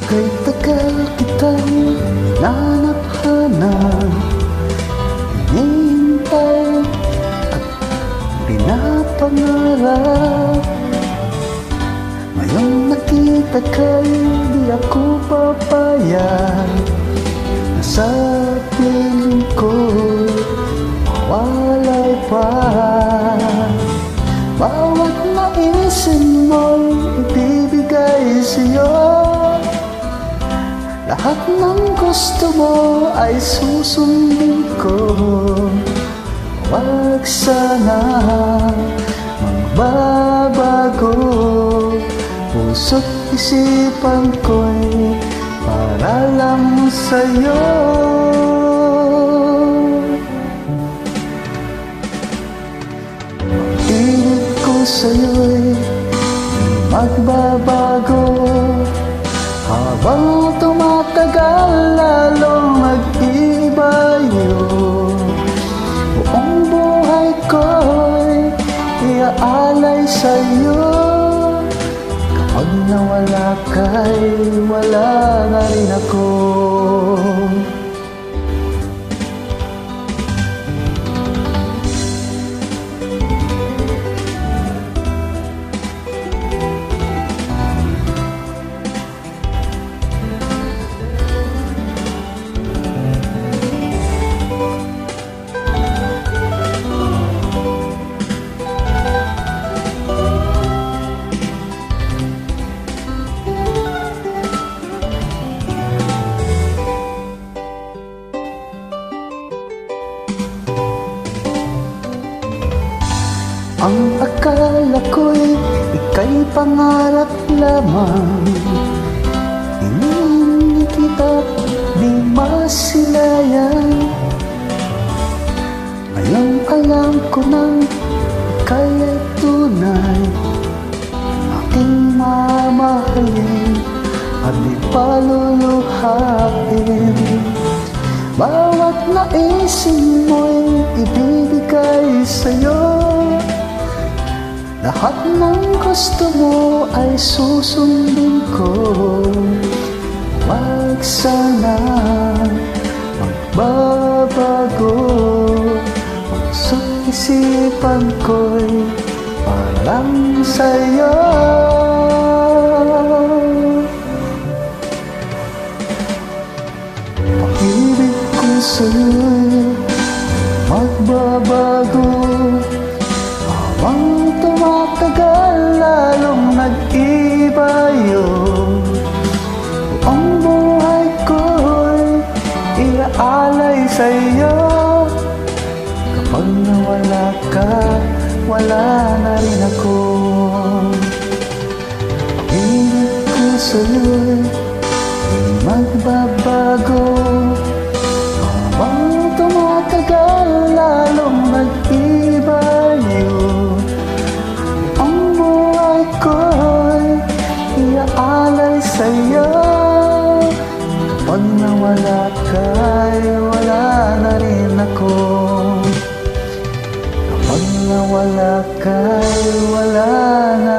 Kay tagal kitang nanap-hanap, hinihintay at pinapangarap. Ngayong nakita kay di ako papayag, na sa piling ko'y mawalay pa. Bawat naisin mo'y ibibigay sa'yo, lahat ng gusto mo ay susundin ko. Huwag sana magbabago, puso't isipan ko'y para lang sa'yo. Pag-ibig ko sa'yo'y magbabago, habang tumatagal lalong mag-iiba yun. Buong buhay ko'y iaalay sa'yo. Kapag nawala ka'y wala na rin ako. Ang akala ko'y ika'y pangarap lamang, hindi kita't di masilayan. Ngayon alam ko nang ika'y ay tunay, aking mamahalin at di paluluhain. Bawat naisin mo'y ibibigay sa'yo, lahat ng gusto mo ay susundin ko. Huwag sana magbabago, puso't isipan ko'y parang sa'yo. Pag-ibig ko sa'yo'y magbabago, habang tumatagal lalong nag-iba yun. Buong buhay ko'y iaalay sa'yo. Kapag nawala ka, wala na rin ako. Pag-ibig ko sa'yo'y di magbabago, habang tumatagal lalong nag-iba yun. Ang buhay ko'y iaalay sa'yo. Kapag nawala ka'y wala na rin ako. Kapag nawala ka'y wala na